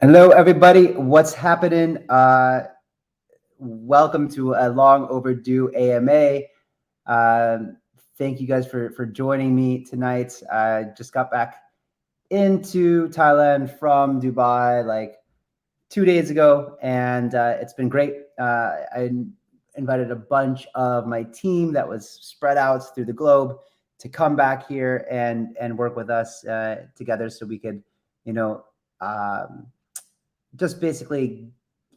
Hello, everybody. What's happening? Welcome to a long overdue AMA. Thank you guys for joining me tonight. I just got back into Thailand from Dubai like 2 days ago, and it's been great. I invited a bunch of my team that was spread out through the globe to come back here and work with us together, so we could, you know. Just basically,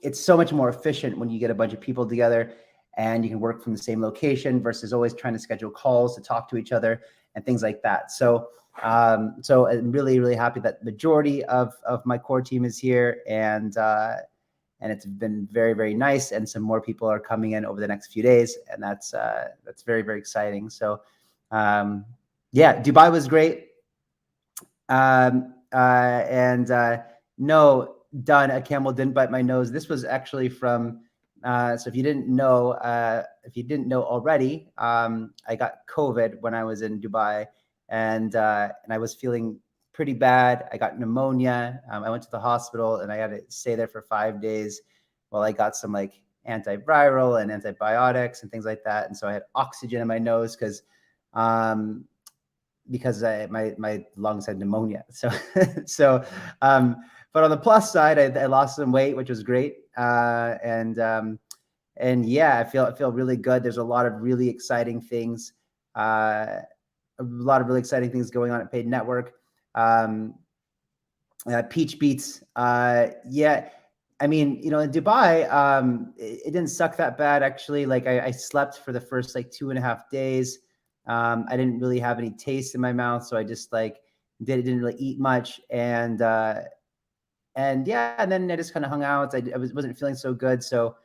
it's so much more efficient when you get a bunch of people together and you can work from the same location versus always trying to schedule calls to talk to each other and things like that. So I'm really happy that majority of my core team is here, and it's been very nice, and some more people are coming in over the next few days, and that's very exciting. So yeah, Dubai was great. And no, done. A camel didn't bite my nose. This was actually from. So if you didn't know already, I got COVID when I was in Dubai, and I was feeling pretty bad. I got pneumonia. I went to the hospital, and I had to stay there for 5 days while I got some like antiviral and antibiotics and things like that. And so I had oxygen in my nose because my lungs had pneumonia. So but on the plus side, I lost some weight, which was great. And yeah, I feel really good. There's a lot of really exciting things. Going on at Paid Network. Peach Beats. Yeah. I mean, in Dubai, it didn't suck that bad, actually. Like I slept for the first like 2.5 days. I didn't really have any taste in my mouth, so I just like didn't really eat much, and yeah, and then I just kind of hung out. I wasn't feeling so good, so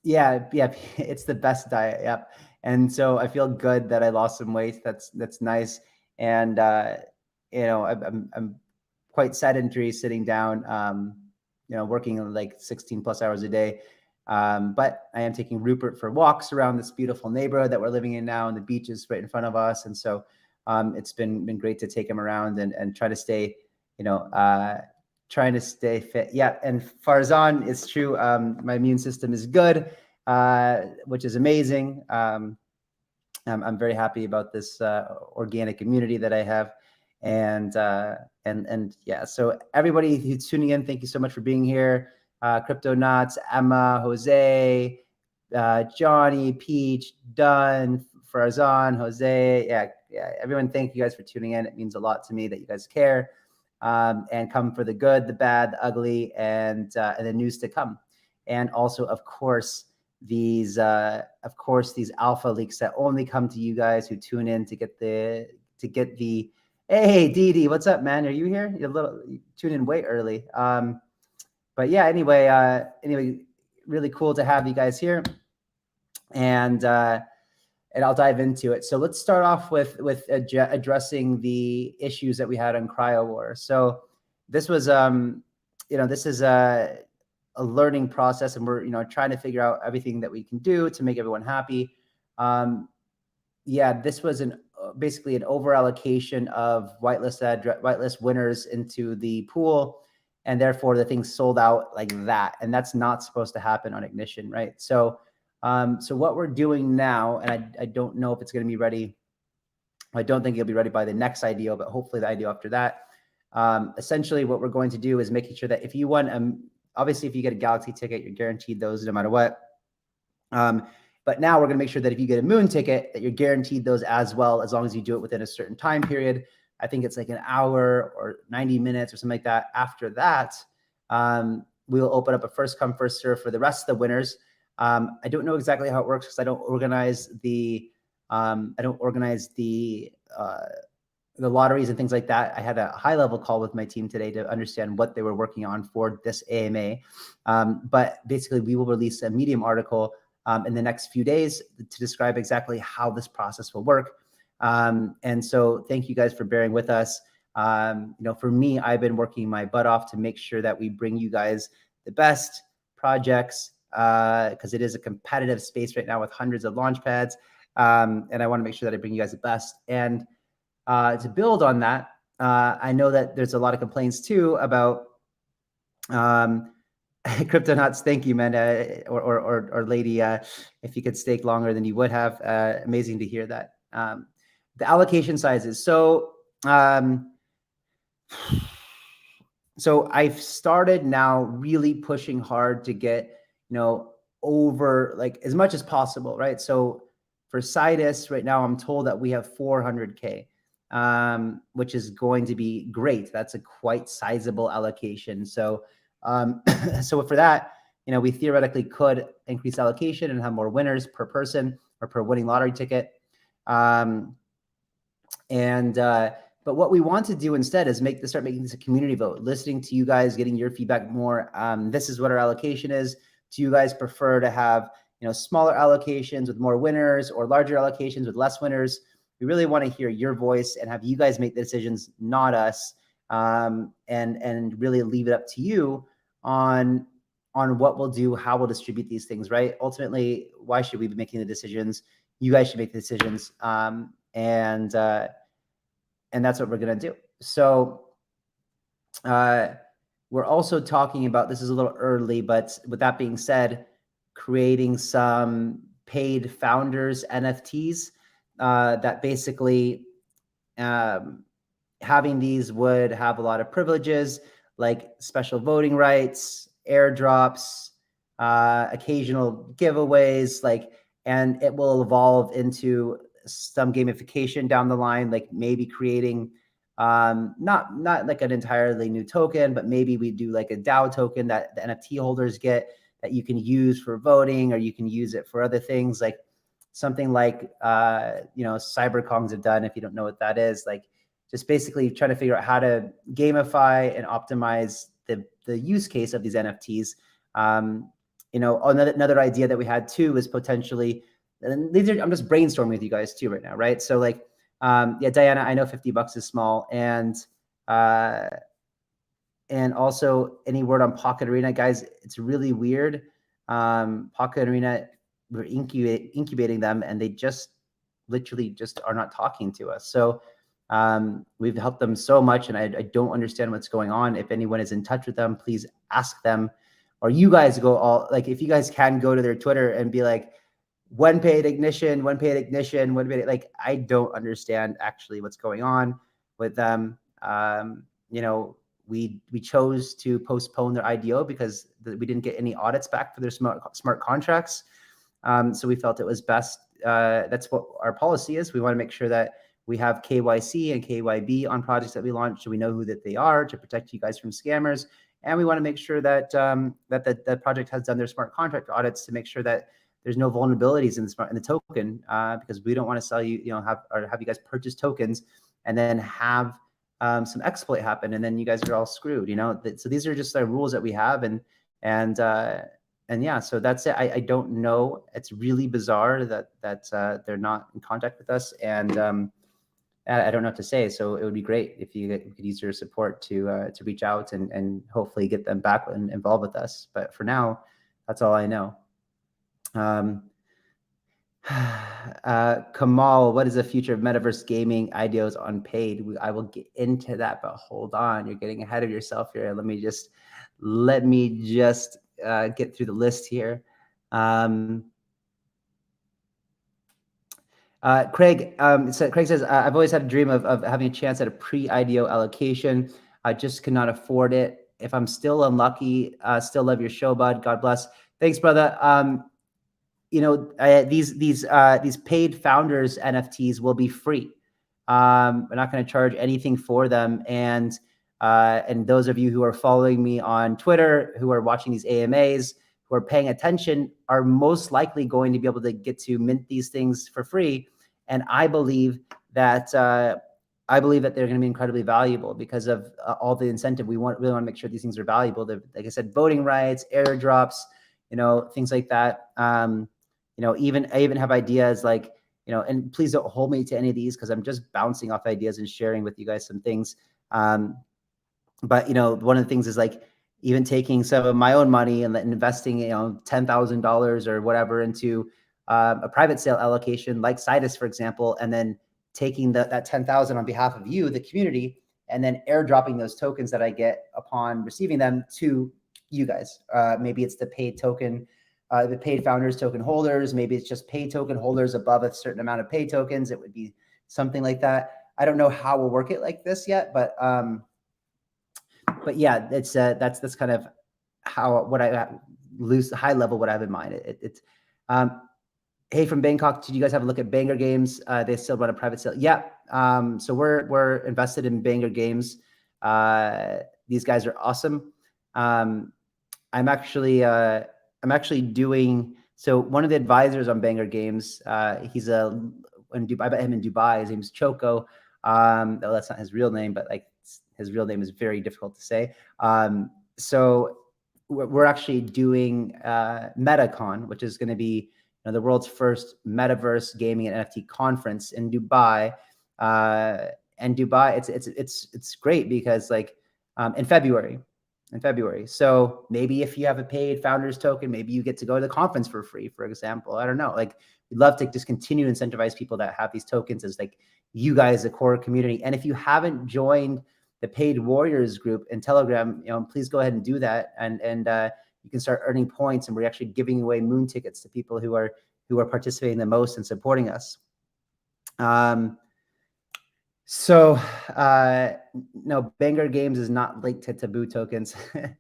yeah, it's the best diet, yep. And so I feel good that I lost some weight. That's nice, and I'm quite sedentary, sitting down, working like 16 plus hours a day. But I am taking Rupert for walks around this beautiful neighborhood that we're living in now, and the beach is right in front of us. And so it's been great to take him around and try to stay, trying to stay fit. Yeah, and Farzan, it's true. My immune system is good, which is amazing. I'm very happy about this organic immunity that I have. And yeah, so everybody who's tuning in, thank you so much for being here. Crypto Nuts, Emma, Jose, Johnny, Peach, Dunn, Farzan, Jose. Yeah, everyone, thank you guys for tuning in. It means a lot to me that you guys care, and come for the good, the bad, the ugly, and the news to come. And also, of course, these alpha leaks that only come to you guys who tune in to get the hey Dee, what's up, man? Are you here? You tune in way early. But yeah, anyway, really cool to have you guys here, and I'll dive into it. So let's start off with addressing the issues that we had on Cryo War. So this was this is a learning process, and we're trying to figure out everything that we can do to make everyone happy. Yeah, this was basically an over allocation of whitelist winners into the pool, and therefore the thing sold out like that, and that's not supposed to happen on Ignition, right? So so what we're doing now, and I don't know if it's going to be ready. I don't think it'll be ready by the next IDO, but hopefully the IDO after that. Essentially, what we're going to do is making sure that if you want, obviously, if you get a Galaxy ticket, you're guaranteed those no matter what. But now we're going to make sure that if you get a Moon ticket, that you're guaranteed those as well, as long as you do it within a certain time period. I think it's like an hour or 90 minutes or something like that. After that, we'll open up a first come, first serve for the rest of the winners. I don't know exactly how it works because I don't organize the lotteries and things like that. I had a high level call with my team today to understand what they were working on for this AMA. But basically, we will release a Medium article in the next few days to describe exactly how this process will work. And so thank you guys for bearing with us. For me, I've been working my butt off to make sure that we bring you guys the best projects, because it is a competitive space right now with hundreds of launch pads. And I want to make sure that I bring you guys the best. And to build on that, I know that there's a lot of complaints too about Cryptonauts. Thank you, man, or lady. If you could stake longer than you would have, amazing to hear that. The allocation sizes. So I've started now really pushing hard to get, over like as much as possible, right? So for Sidus right now, I'm told that we have 400K, which is going to be great. That's a quite sizable allocation. So, so for that, we theoretically could increase allocation and have more winners per person or per winning lottery ticket. But what we want to do instead is start making this a community vote, listening to you guys, getting your feedback more. This is what our allocation is. Do you guys prefer to have, smaller allocations with more winners or larger allocations with less winners? We really want to hear your voice and have you guys make the decisions, not us, and really leave it up to you on what we'll do, how we'll distribute these things, right? Ultimately, why should we be making the decisions? You guys should make the decisions. And that's what we're going to do. So we're also talking about, this is a little early, but with that being said, creating some paid founders NFTs that basically having these would have a lot of privileges like special voting rights, airdrops, occasional giveaways, and it will evolve into some gamification down the line, like maybe creating not like an entirely new token, but maybe we do like a DAO token that the NFT holders get that you can use for voting, or you can use it for other things, like something like cyberkongs have done. If you don't know what that is, like just basically trying to figure out how to gamify and optimize the use case of these NFTs. Another idea that we had too is potentially, and I'm just brainstorming with you guys too right now, right? So like, Diana, I know $50 is small, and also any word on Pocket Arena, guys? It's really weird. Pocket Arena, we're incubating them, and they just literally just are not talking to us. So we've helped them so much, and I don't understand what's going on. If anyone is in touch with them, please ask them, or you guys if you guys can go to their Twitter and be like, when paid ignition, like, I don't understand actually what's going on with them. We chose to postpone their IDO because we didn't get any audits back for their smart contracts. So we felt it was best. That's what our policy is. We want to make sure that we have KYC and KYB on projects that we launch, so we know who that they are, to protect you guys from scammers. And we want to make sure that that project has done their smart contract audits to make sure that there's no vulnerabilities in the token, because we don't want to sell you, have you guys purchase tokens and then have some exploit happen, and then you guys are all screwed. So these are just the rules that we have, and yeah, so that's it. I don't know. It's really bizarre that they're not in contact with us, and I don't know what to say. So it would be great if you could use your support to reach out and hopefully get them back and involved with us. But for now, that's all I know. Kamal, what is the future of metaverse gaming IDOs on paid? I will get into that, but hold on, you're getting ahead of yourself here. Let me just get through the list here. Craig says, I've always had a dream of having a chance at a pre-IDO allocation. I just could not afford it. If I'm still unlucky, still love your show, bud. God bless. Thanks, brother. These paid founders NFTs will be free. We're not going to charge anything for them. And those of you who are following me on Twitter, who are watching these AMAs, who are paying attention, are most likely going to be able to get to mint these things for free. And I believe that they're going to be incredibly valuable because of all the incentive. We really want to make sure these things are valuable. Like I said, voting rights, airdrops, things like that. I even have ideas like, and please don't hold me to any of these because I'm just bouncing off ideas and sharing with you guys some things. But one of the things is like even taking some of my own money and investing, $10,000 or whatever into a private sale allocation like Sidus, for example, and then taking that 10,000 on behalf of you, the community, and then airdropping those tokens that I get upon receiving them to you guys. Maybe it's the paid token, the paid founders token holders. Maybe it's just paid token holders above a certain amount of paid tokens. It would be something like that. I don't know how we'll work it like this yet, but yeah, it's that's kind of how what I lose high level what I have in mind. It's hey, from Bangkok, did you guys have a look at Banger Games? They still run a private sale. Yeah. So we're invested in Banger Games. These guys are awesome. I'm actually doing, so one of the advisors on Banger Games, he's in Dubai, I met him in Dubai. His name's Choco. That's not his real name, but like his real name is very difficult to say. So we're actually doing MetaCon, which is going to be the world's first metaverse gaming and NFT conference in Dubai. And Dubai, it's great because like in February. So maybe if you have a paid founders token, maybe you get to go to the conference for free, for example. I don't know. Like we'd love to just continue to incentivize people that have these tokens as like you guys, the core community. And if you haven't joined the Paid Warriors group in Telegram, please go ahead and do that. And you can start earning points, and we're actually giving away moon tickets to people who are participating the most and supporting us. So no, Banger Games is not linked to Taboo tokens.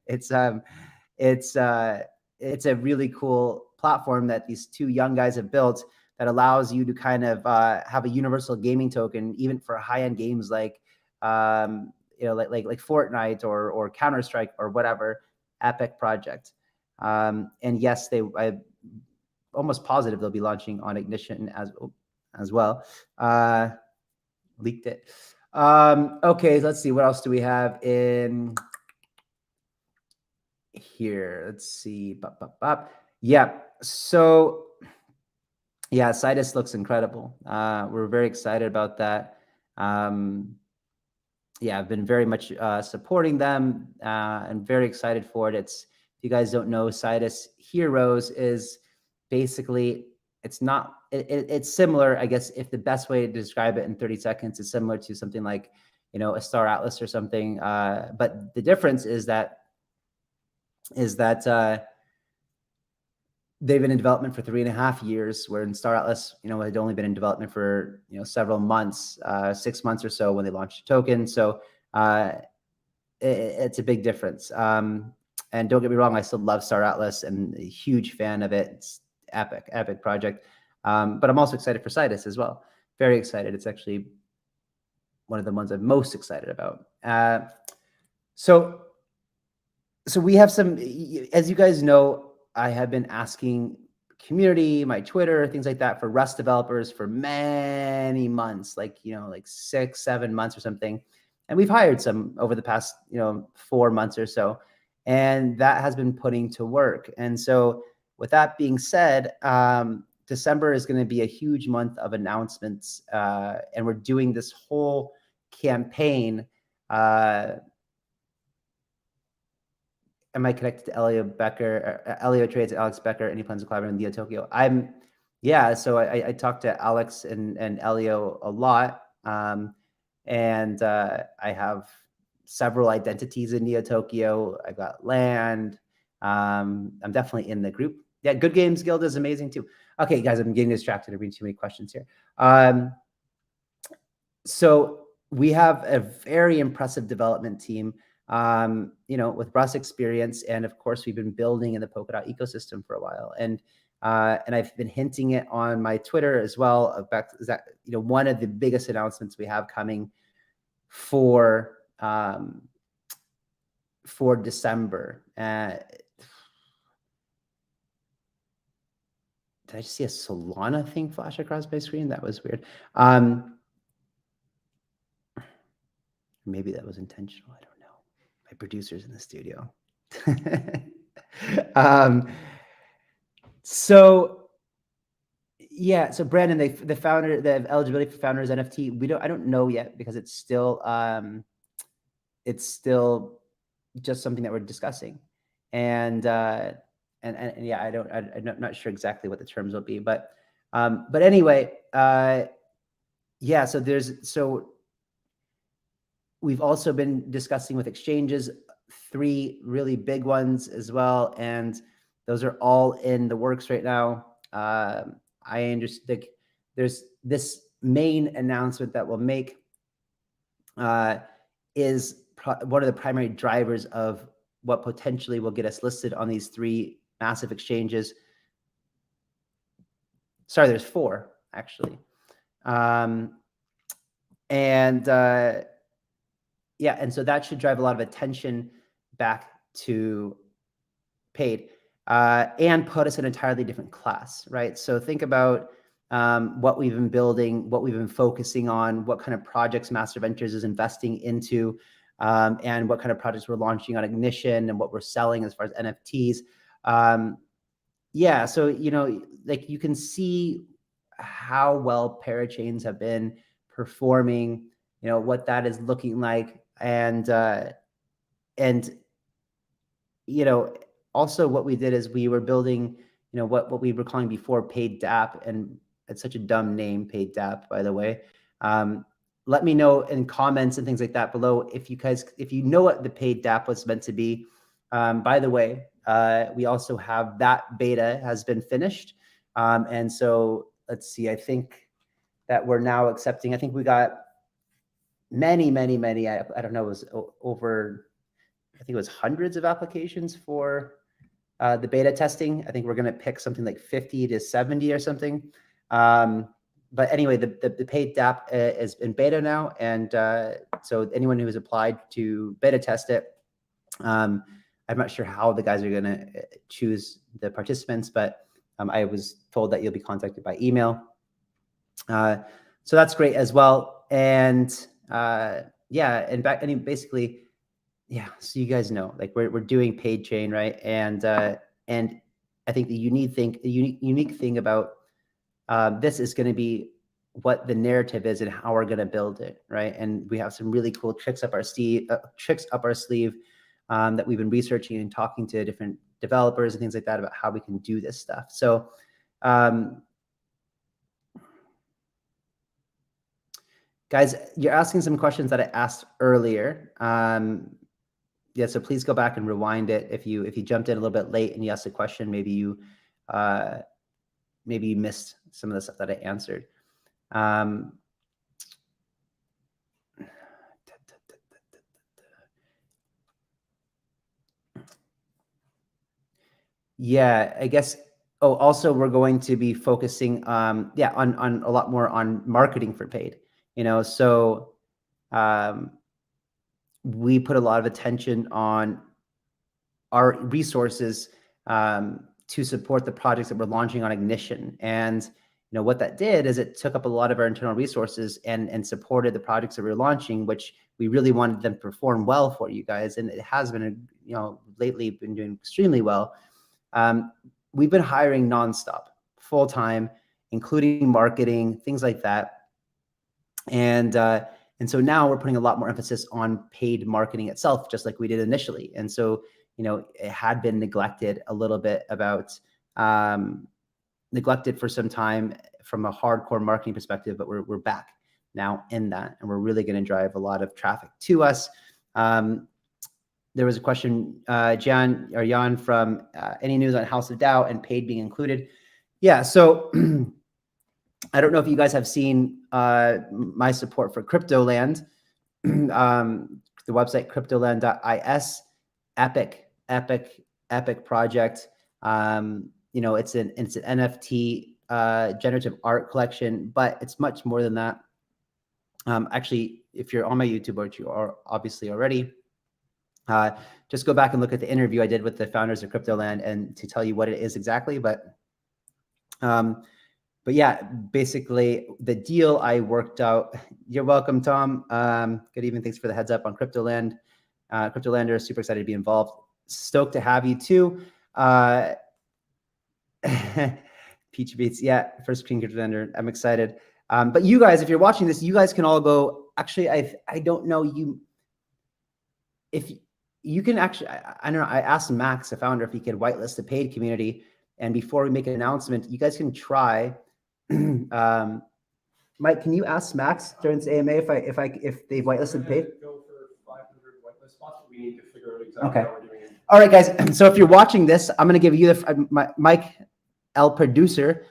It's a really cool platform that these two young guys have built that allows you to kind of have a universal gaming token, even for high-end games like like Fortnite or Counter-Strike or whatever epic project. And yes, I'm almost positive they'll be launching on Ignition as well. Leaked it. Okay, let's see. What else do we have in here? Let's see. Yeah. So yeah, Citus looks incredible. We're very excited about that. Yeah, I've been very much supporting them and very excited for it. If you guys don't know, Citus Heroes is basically, it's similar, I guess, if the best way to describe it in 30 seconds is similar to something like, a Star Atlas or something. But the difference is that they've been in development for 3.5 years, where in Star Atlas, had only been in development for, several months, 6 months or so when they launched the token. So it's a big difference. And don't get me wrong, I still love Star Atlas and a huge fan of it. It's epic project. But I'm also excited for Citus as well. Very excited. It's actually one of the ones I'm most excited about. So we have some, as you guys know, I have been asking community, my Twitter, things like that, for Rust developers for many months, like 6-7 months or something. And we've hired some over the past 4 months or so, and that has been putting to work. And so with that being said, December is going to be a huge month of announcements, and we're doing this whole campaign. Am I connected to Elio Becker? Elio trades Alex Becker, and he plans to collaborate in Neo Tokyo. So I talked to Alex and Elio a lot, and I have several identities in Neo Tokyo. I got land. I'm definitely in the group. Yeah, Good Games Guild is amazing too. Okay, guys, I'm getting distracted. I'm reading too many questions here. So we have a very impressive development team, with Rust experience, and of course, we've been building in the Polkadot ecosystem for a while, and I've been hinting it on my Twitter as well. About that, one of the biggest announcements we have coming for December. Did I just see a Solana thing flash across my screen? That was weird. Maybe that was intentional. I don't know. My producer's in the studio. So Brandon, the founder, the eligibility for founders NFT, I don't know yet, because it's still just something that we're discussing. And yeah, I'm not sure exactly what the terms will be, but anyway, yeah, so we've also been discussing with exchanges 3 really big ones as well, and those are all in the works right now. I understand there's this main announcement that we'll make is one of the primary drivers of what potentially will get us listed on these 3 massive exchanges. Sorry, there's 4 actually. And yeah, and so that should drive a lot of attention back to paid and put us in an entirely different class, right? So think about what we've been building, what we've been focusing on, what kind of projects Master Ventures is investing into, and what kind of projects we're launching on Ignition and what we're selling as far as NFTs. Yeah, so, you know, like you can see how well parachains have been performing, you know, what that is looking like. And you know, also what we did is we were building, you know, what we were calling before paid DApp, and it's such a dumb name, paid DApp, by the way. Let me know in comments and things like that below if you know what the paid DApp was meant to be. By the way, we also have that beta has been finished. And so let's see, I think that we're now accepting, I think we got many, I don't know, it was over, I think it was hundreds of applications for the beta testing. I think we're going to pick something like 50 to 70 or something. But anyway, the paid DApp is in beta now. And so anyone who has applied to beta test it, I'm not sure how the guys are going to choose the participants, but I was told that you'll be contacted by email. So that's great as well. And yeah, and basically, yeah, so you guys know, like we're doing paid chain, right? And I think the unique thing about this is going to be what the narrative is and how we're going to build it, right? And we have some really cool tricks up our sleeve that we've been researching and talking to different developers and things like that about how we can do this stuff. So guys, you're asking some questions that I asked earlier. Yeah, so please go back and rewind it. If you jumped in a little bit late and you asked a question, maybe you missed some of the stuff that I answered. Yeah, I guess. Oh, also we're going to be focusing, yeah, on a lot more on marketing for paid. You know, so we put a lot of attention on our resources to support the projects that we're launching on Ignition. And you know what that did is it took up a lot of our internal resources and supported the projects that we're launching, which we really wanted them to perform well for you guys. And it has been, you know, lately been doing extremely well. We've been hiring nonstop, full time, including marketing, things like that. And so now we're putting a lot more emphasis on paid marketing itself, just like we did initially. And so, you know, it had been neglected a little bit neglected for some time from a hardcore marketing perspective, but we're back now in that, and we're really going to drive a lot of traffic to us. There was a question, Jan from any news on House of DAO and paid being included? Yeah, so I don't know if you guys have seen my support for CryptoLand, the website cryptoland.is, epic project. You know, it's an NFT generative art collection, but it's much more than that. Actually, if you're on my YouTube, which you are obviously already, just go back and look at the interview I did with the founders of CryptoLand and to tell you what it is exactly. But yeah, basically the deal I worked out. You're welcome, Tom. Good evening. Thanks for the heads up on CryptoLand. CryptoLander, super excited to be involved. Stoked to have you too. Peach Beats, yeah, first screen CryptoLander. I'm excited. But you guys, if you're watching this, you guys can all go. Actually, I don't know you. If you can actually, I don't know. I asked Max, the founder, if he could whitelist the paid community. And before we make an announcement, you guys can try. Mike, can you ask Max during this AMA if they've whitelisted paid? we need to figure out exactly how we're doing it. All right, guys. So if you're watching this, I'm going to give you Mike L producer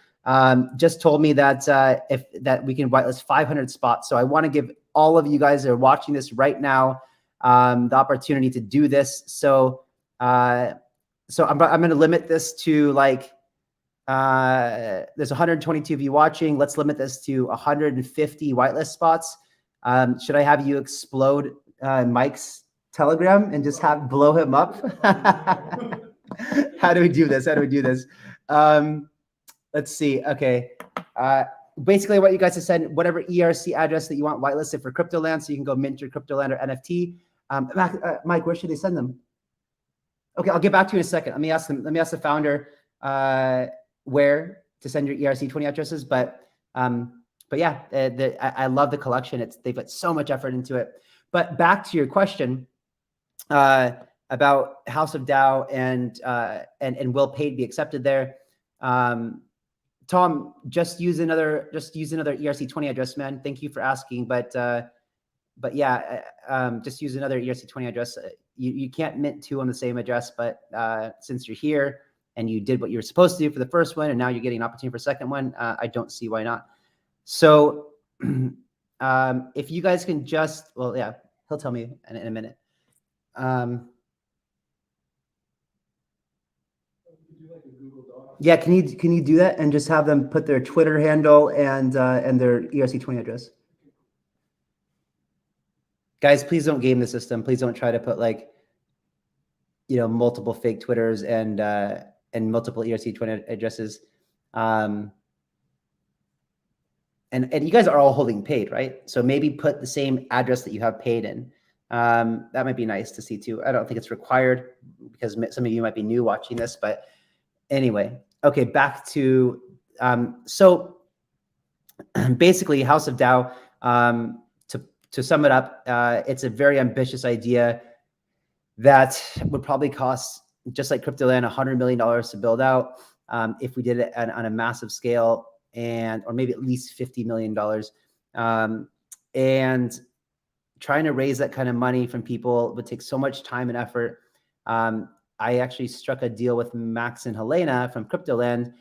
just told me that that we can whitelist 500 spots. So I want to give all of you guys that are watching this right now the opportunity to do this. So I'm going to limit this to like there's 122 of you watching. Let's limit this to 150 whitelist spots. Should I have you explode Mike's Telegram and just blow him up? How do we do this? Let's see. Okay. Basically, what you guys have said, whatever ERC address that you want whitelisted for CryptoLand, so you can go mint your CryptoLand or NFT. Mike, where should they send them? Okay, I'll get back to you in a second. Let me ask the founder where to send your ERC20 addresses. But yeah, I love the collection. They've put so much effort into it. But back to your question about House of DAO and will paid be accepted there? Tom, just use another ERC20 address, man. Thank you for asking, but yeah, just use another ERC20 address. You can't mint two on the same address, but since you're here and you did what you were supposed to do for the first one, and now you're getting an opportunity for the second one, I don't see why not. So if you guys can just, well, yeah, he'll tell me in a minute. Yeah, can you do that and just have them put their Twitter handle and their ERC20 address? Guys, please don't game the system. Please don't try to put like, multiple fake Twitters and multiple ERC20 addresses. And you guys are all holding paid, right? So maybe put the same address that you have paid in. That might be nice to see too. I don't think it's required because some of you might be new watching this, but anyway, okay, back to, so basically House of DAO, to sum it up, it's a very ambitious idea that would probably cost, just like CryptoLand, $100 million to build out if we did it on a massive scale, or maybe at least $50 million. And trying to raise that kind of money from people would take so much time and effort. I actually struck a deal with Max and Helena from CryptoLand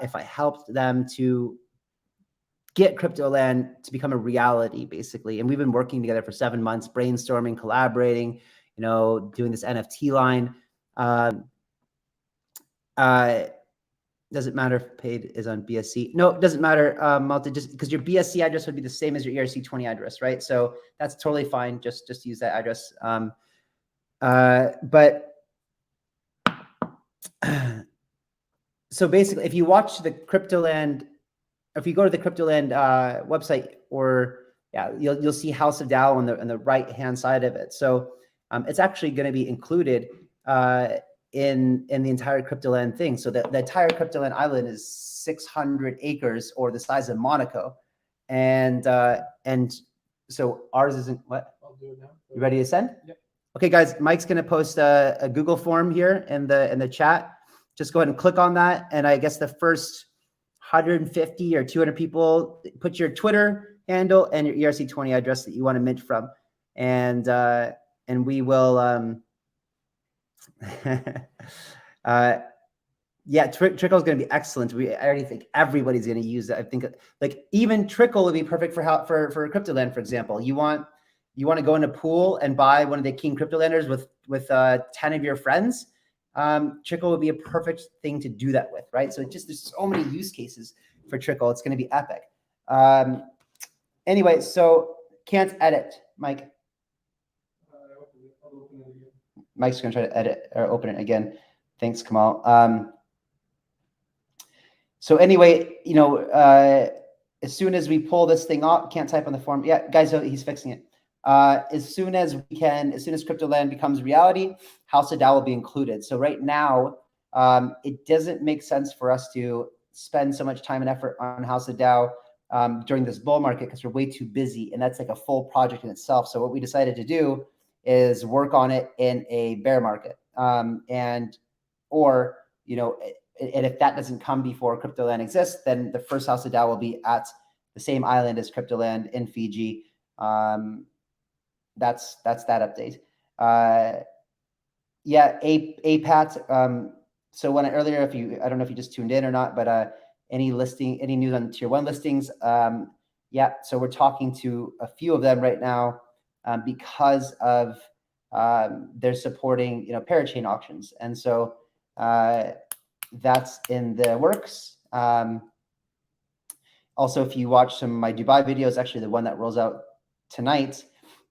if I helped them to get CryptoLand to become a reality, basically. And we've been working together for 7 months, brainstorming, collaborating, doing this NFT line. Does it matter if paid is on BSC? No, it doesn't matter, Malta, just because your BSC address would be the same as your ERC20 address, right? So that's totally fine. Just use that address. But so basically, if you watch the CryptoLand, if you go to the CryptoLand website, or yeah, you'll see House of DAO on the right hand side of it. So it's actually going to be included in the entire CryptoLand thing. So the entire CryptoLand island is 600 acres, or the size of Monaco, and so ours isn't what? I'll do it now. You ready to send? Yep. Okay, guys, Mike's going to post a Google form here in the chat. Just go ahead and click on that, and I guess the first 150 or 200 people, put your Twitter handle and your ERC20 address that you want to mint from, and we will. Yeah, Trickle is going to be excellent. I already think everybody's going to use it. I think like even Trickle would be perfect for CryptoLand, for example. You want to go in a pool and buy one of the King CryptoLanders with 10 of your friends. Trickle would be a perfect thing to do that with, right? So there's so many use cases for Trickle. It's going to be epic. Anyway, so can't edit, Mike. Mike's going to try to edit or open it again. Thanks, Kamal. So anyway, as soon as we pull this thing off, can't type on the form. Yeah, guys, he's fixing it. As soon as CryptoLand becomes reality, House of DAO will be included. So right now, it doesn't make sense for us to spend so much time and effort on House of DAO during this bull market because we're way too busy, and that's like a full project in itself. So what we decided to do is work on it in a bear market, and if that doesn't come before CryptoLand exists, then the first House of DAO will be at the same island as CryptoLand in Fiji. That's that update. Yeah, APAT. So when earlier, I don't know if you just tuned in or not, but any news on tier 1 listings? Yeah, so we're talking to a few of them right now because of they're supporting parachain auctions, and so that's in the works. Also, if you watch some of my Dubai videos, actually the one that rolls out tonight,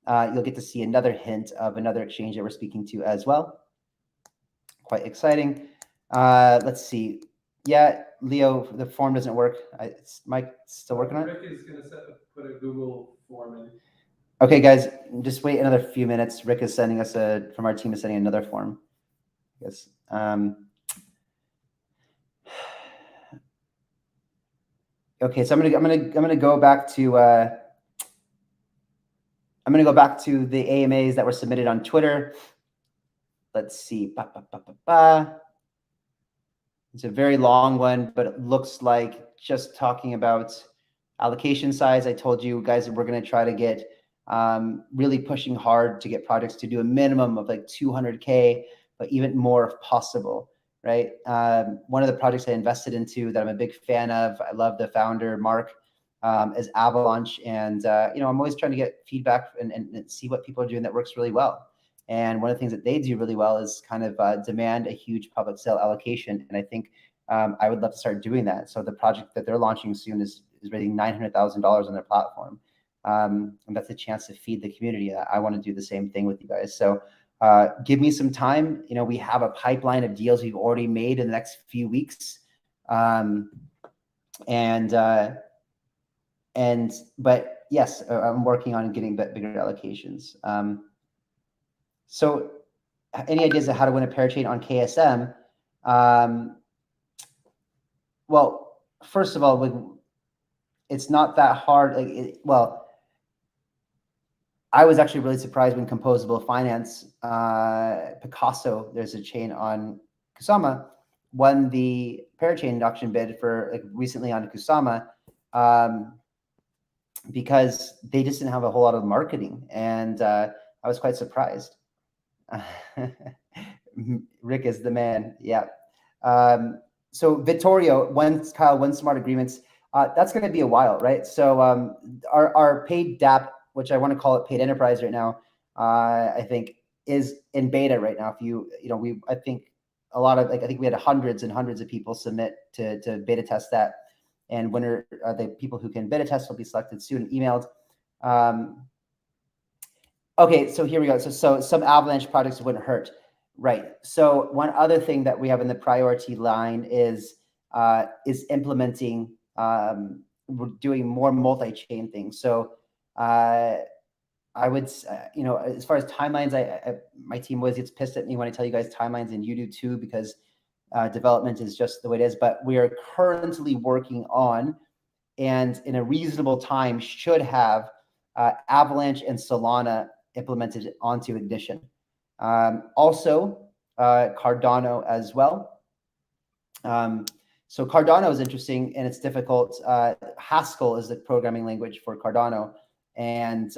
you'll get to see another hint of another exchange that we're speaking to as well. Quite exciting. Let's see. Yeah, Leo, the form doesn't work. Mike still working on it? Rick is going to put a Google form in. Okay, guys, just wait another few minutes. Rick is sending us from our team is sending another form. Yes. Okay, so I'm gonna go back to the AMAs that were submitted on Twitter. Let's see. It's a very long one, but it looks like just talking about allocation size. I told you guys that we're going to try to get really pushing hard to get projects to do a minimum of like 200K, but even more if possible, right? One of the projects I invested into that I'm a big fan of, I love the founder, Mark, is Avalanche. And, I'm always trying to get feedback and see what people are doing that works really well. And one of the things that they do really well is kind of demand a huge public sale allocation. And I think I would love to start doing that. So the project that they're launching soon is raising $900,000 on their platform. And that's a chance to feed the community. I want to do the same thing with you guys. So give me some time. We have a pipeline of deals we've already made in the next few weeks. But yes, I'm working on getting bigger allocations. So any ideas of how to win a parachain on KSM? Well, first of all, it's not that hard. I was actually really surprised when Composable Finance, Picasso, there's a chain on Kusama, won the parachain auction bid for recently on Kusama, because they just didn't have a whole lot of marketing, and I was quite surprised. Rick is the man. Yeah. So Vittorio, Kyle, when smart agreements, that's going to be a while, right? So our paid DApp, which I want to call it paid enterprise right now, I think is in beta right now. I think I think we had hundreds and hundreds of people submit to beta test that, and the people who can beta test will be selected soon and emailed. Okay, so here we go. So some Avalanche projects wouldn't hurt. Right. So one other thing that we have in the priority line is implementing, we're doing more multi-chain things. So I would, as far as timelines, my team always gets pissed at me when I tell you guys timelines, and you do too, because development is just the way it is. But we are currently working on, and in a reasonable time should have Avalanche and Solana implemented onto Ignition. Also, Cardano as well. So Cardano is interesting and it's difficult. Haskell is the programming language for Cardano, and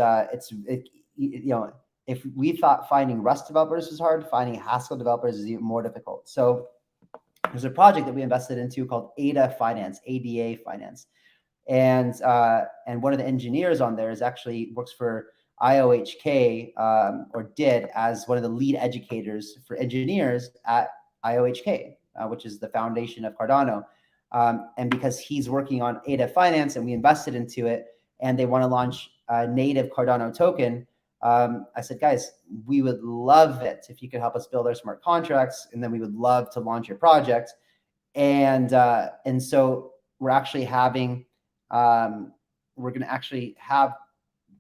if we thought finding Rust developers was hard, finding Haskell developers is even more difficult. So there's a project that we invested into called ADA Finance, and one of the engineers on there actually works for IOHK, or did, as one of the lead educators for engineers at IOHK, which is the foundation of Cardano. And because he's working on ADA Finance and we invested into it, and they want to launch a native Cardano token, I said, guys, we would love it if you could help us build our smart contracts, and then we would love to launch your project. And so we're actually having, we're going to actually have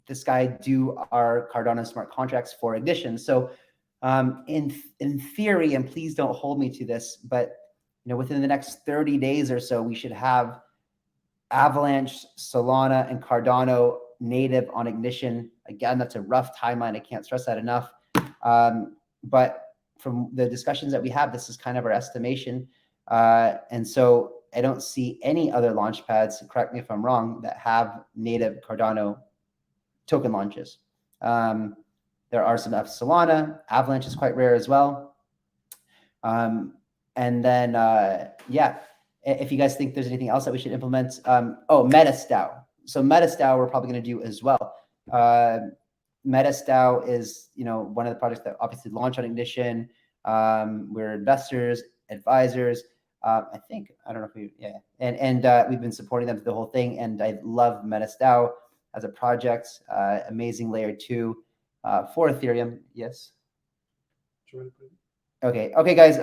this guy do our Cardano smart contracts for Ignition. So in theory, and please don't hold me to this, but within the next 30 days or so, we should have Avalanche, Solana, and Cardano native on Ignition. Again, that's a rough timeline. I can't stress that enough. But from the discussions that we have, this is kind of our estimation. And so I don't see any other launch pads, correct me if I'm wrong, that have native Cardano token launches. There are some of Solana. Avalanche is quite rare as well. And then, yeah, if you guys think there's anything else that we should implement, MetaStao. So MetaStao we're probably going to do as well. MetaStao is, one of the projects that obviously launched on Ignition. We're investors, advisors. I don't know if and we've been supporting them through the whole thing. And I love MetaStao as a project. Amazing layer 2 for Ethereum. Yes. Okay, guys.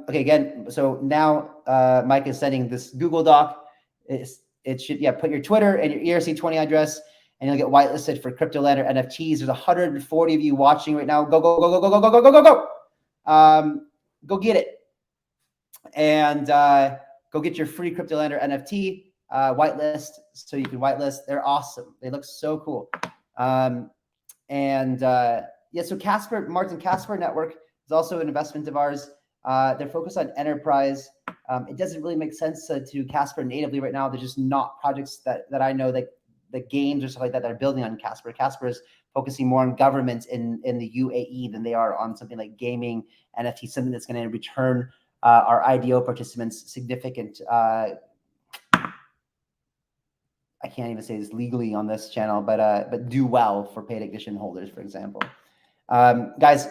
Okay, again. So now Mike is sending this Google Doc. It should put your Twitter and your ERC20 address, and you'll get whitelisted for CryptoLander NFTs. There's 140 of you watching right now. Go. Go get it, and go get your free CryptoLander NFT whitelist, so you can whitelist. They're awesome. They look so cool. So Martin Casper Network is also an investment of ours. They're focused on enterprise. It doesn't really make sense to Casper natively right now. There's just not projects that I know, like the games or stuff like that are building on Casper. Casper is focusing more on government in the UAE than they are on something like gaming, NFT, something that's going to return our IDO participants significant. I can't even say this legally on this channel, but do well for paid Ignition holders, for example. Guys,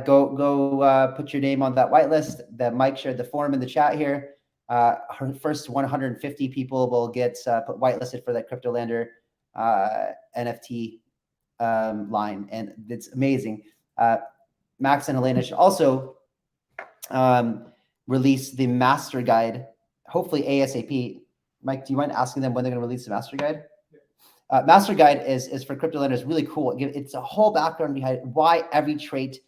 go put your name on that whitelist. That Mike shared the form in the chat here. Her first 150 people will get put whitelisted for that CryptoLander NFT line, and it's amazing. Max and Helena should also release the master guide, hopefully ASAP. Mike, do you mind asking them when they're going to release the master guide? Master guide is for CryptoLander. Is really cool. It's a whole background behind why every trait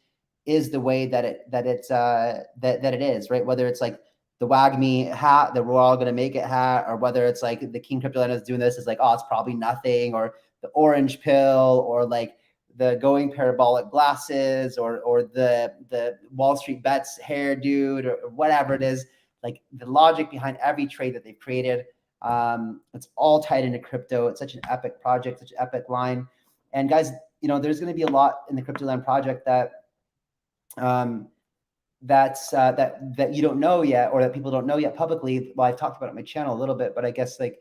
is the way that it is, right? Whether it's like the WAGMI hat that we're all going to make it hat, or whether it's like the King CryptoLander is doing this, is like, oh, it's probably nothing, or the orange pill, or like the going parabolic glasses, or the Wall Street Bets hair dude, or whatever it is. Like the logic behind every trade that they've created. It's all tied into crypto. It's such an epic project, such an epic line. And guys, there's going to be a lot in the CryptoLand project that you don't know yet, or that people don't know yet publicly. Well, I've talked about it on my channel a little bit, but I guess like,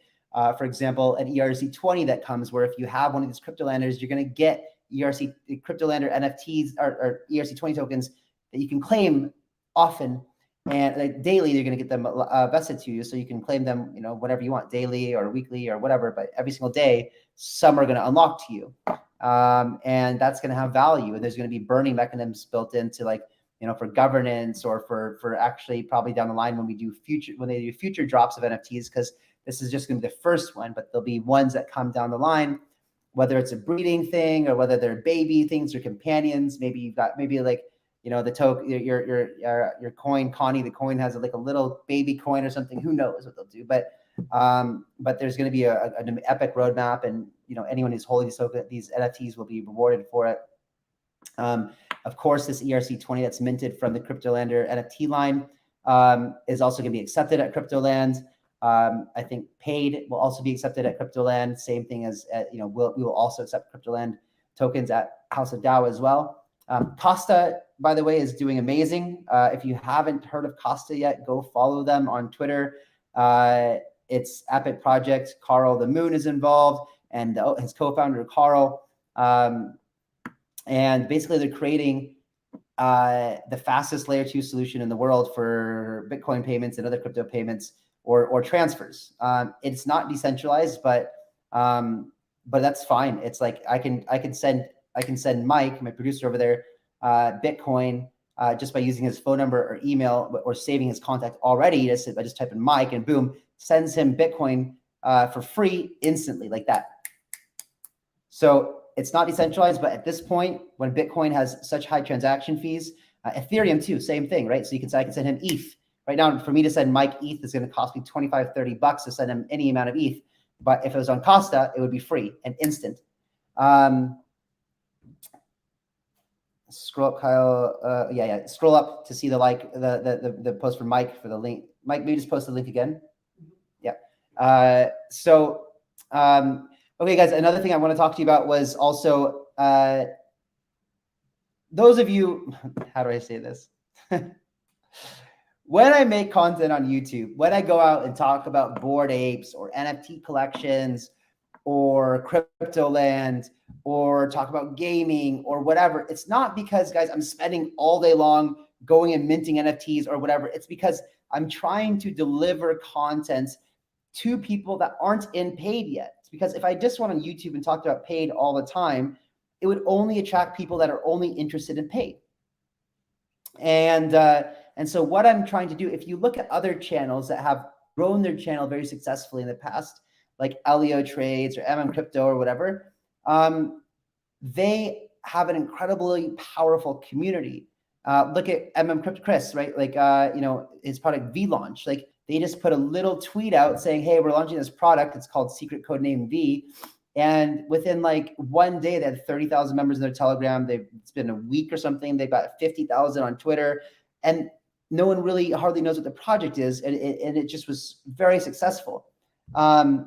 for example, an ERC20 that comes, where if you have one of these CryptoLanders, you're going to get CryptoLander NFTs or ERC20 tokens that you can claim often. And like daily, you're going to get them vested to you, so you can claim them, whatever you want, daily or weekly or whatever. But every single day, some are going to unlock to you, and that's going to have value. And there's going to be burning mechanisms built into, like, for governance, or for actually probably down the line when they do future drops of NFTs, because this is just going to be the first one, but there'll be ones that come down the line, whether it's a breeding thing or whether they're baby things or companions. Maybe you've got like, the token, your coin, Connie, the coin has like a little baby coin or something. Who knows what they'll do? But there's going to be an epic roadmap, and anyone who's holding these NFTs will be rewarded for it. Of course, this ERC20 that's minted from the CryptoLander NFT line is also going to be accepted at CryptoLand. I think paid will also be accepted at CryptoLand. Same thing as we will also accept CryptoLand tokens at House of DAO as well. Costa, by the way, is doing amazing. If you haven't heard of Costa yet, go follow them on Twitter. It's epic project. Carl the Moon is involved, and his co-founder Carl. And basically, they're creating the fastest layer 2 solution in the world for Bitcoin payments and other crypto payments or transfers. It's not decentralized, but that's fine. It's like I can send Mike, my producer over there, Bitcoin just by using his phone number or email, or saving his contact already. I just type in Mike, and boom, sends him Bitcoin for free instantly, like that. So it's not decentralized, but at this point, when Bitcoin has such high transaction fees, Ethereum too, same thing, right? So I can send him ETH. Right now, for me to send Mike ETH is going to cost me $25, $30 to send him any amount of ETH. But if it was on Costa, it would be free and instant. Scroll up, Kyle. Scroll up to see the post from Mike for the link. Mike, maybe just post the link again. Yeah. Okay, guys. Another thing I want to talk to you about was also those of you, how do I say this? When I make content on YouTube, when I go out and talk about Bored Apes or NFT collections or crypto land or talk about gaming or whatever, it's not because, guys, I'm spending all day long going and minting NFTs or whatever. It's because I'm trying to deliver content to people that aren't in paid yet. It's because if I just went on YouTube and talked about paid all the time, it would only attract people that are only interested in paid. And so what I'm trying to do, if you look at other channels that have grown their channel very successfully in the past, like Elio Trades or Crypto or whatever, they have an incredibly powerful community. Look at Crypto Chris, right? Like, his product V-Launch. Like, they just put a little tweet out saying, hey, we're launching this product. It's called Secret Code Name V. And within like one day, they had 30,000 members in their Telegram. It's been a week or something. They've got 50,000 on Twitter. And no one really hardly knows what the project is. And it just was very successful. Yeah,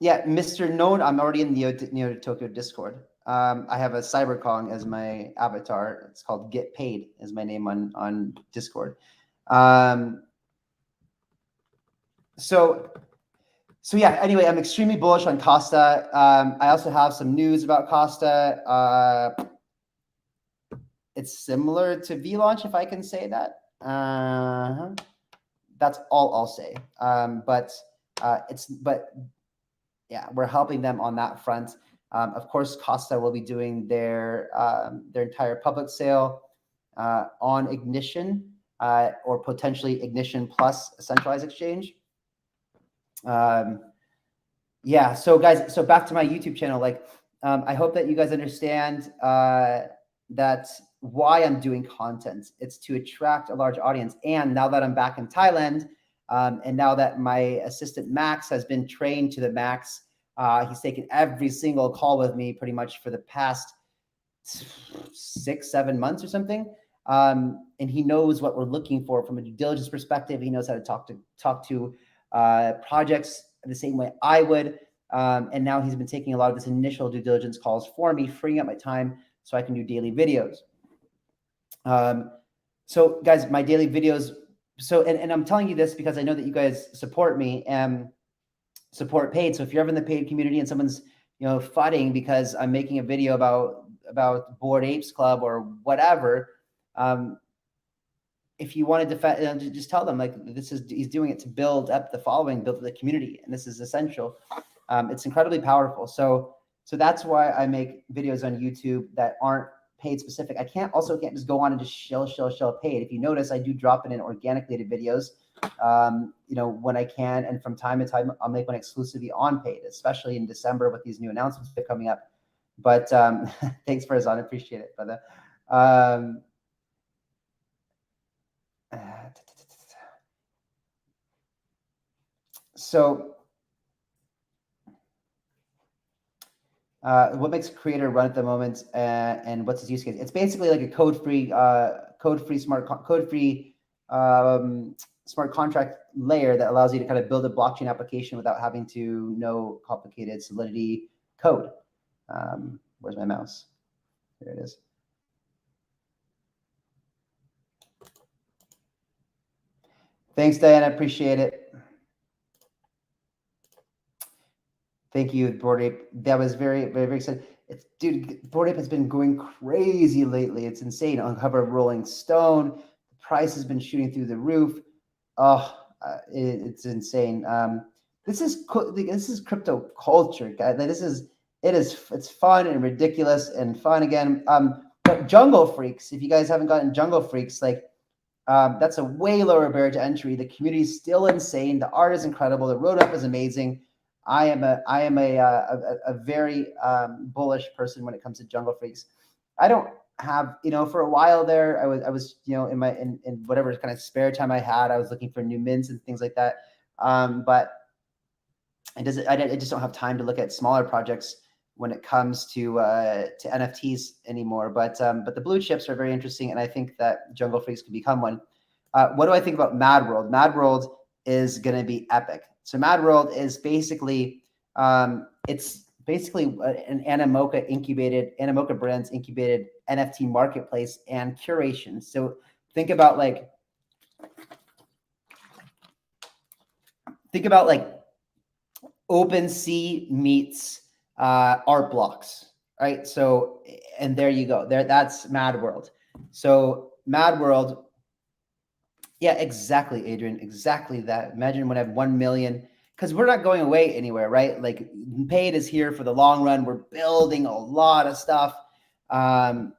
Mr. Known, I'm already in the Neo Tokyo Discord. I have a Cyberkong as my avatar. It's called Get Paid is my name on Discord. So yeah, anyway, I'm extremely bullish on Costa. I also have some news about Costa. It's similar to V-Launch, if I can say that. That's all I'll say. But yeah, we're helping them on that front. Of course, Costa will be doing their entire public sale on Ignition or potentially Ignition plus a centralized exchange. Yeah, so guys, so back to my YouTube channel. Like, I hope that you guys understand that why I'm doing content. It's to attract a large audience. And now that I'm back in Thailand, and now that my assistant Max has been trained to the max, he's taken every single call with me pretty much for the past 6-7 months or something. And he knows what we're looking for from a due diligence perspective. He knows how to talk to projects the same way I would. And now he's been taking a lot of this initial due diligence calls for me, freeing up my time so I can do daily videos. So guys, my daily videos. So, and I'm telling you this because I know that you guys support me and support paid. So if you're ever in the paid community and someone's, fudding because I'm making a video about Bored Apes Club or whatever, if you want to defend, just tell them like he's doing it to build up the following, build the community, and this is essential. It's incredibly powerful. So that's why I make videos on YouTube that aren't paid specific. I can't just go on and just shill paid. If you notice, I do drop it in organically to videos, when I can, and from time to time I'll make one exclusively on paid, especially in December with these new announcements that are coming up. But thanks, Farzan, I appreciate it, brother. So what makes a creator run at the moment, and what's his use case? It's basically like a code-free smart contract layer that allows you to kind of build a blockchain application without having to know complicated Solidity code. Where's my mouse? There it is. Thanks, Diana. Appreciate it. Thank you, Bored Ape. That was very, very, very exciting. Dude, Bored Ape has been going crazy lately. It's insane. Uncover Rolling Stone. The price has been shooting through the roof. Oh, it's insane. This is crypto culture, guys. It's fun and ridiculous and fun again. But Jungle Freaks, if you guys haven't gotten Jungle Freaks, like, that's a way lower barrier to entry. The community is still insane. The art is incredible. The roadmap is amazing. I am a very bullish person when it comes to Jungle Freaks. I don't have, for a while there, I was in whatever kind of spare time I had, I was looking for new mints and things like that. But I just don't have time to look at smaller projects when it comes to NFTs anymore. But the blue chips are very interesting, and I think that Jungle Freaks could become one. What do I think about Mad World? Mad World is going to be epic. So Mad World is basically it's basically an Animoca Brands incubated NFT marketplace and curation. So think about like OpenSea meets art blocks, right? So, and there you go. That's Mad World. So Mad World, yeah, exactly, Adrian, exactly that. Imagine when I have 1 million, because we're not going away anywhere, right? Like paid is here for the long run. We're building a lot of stuff, and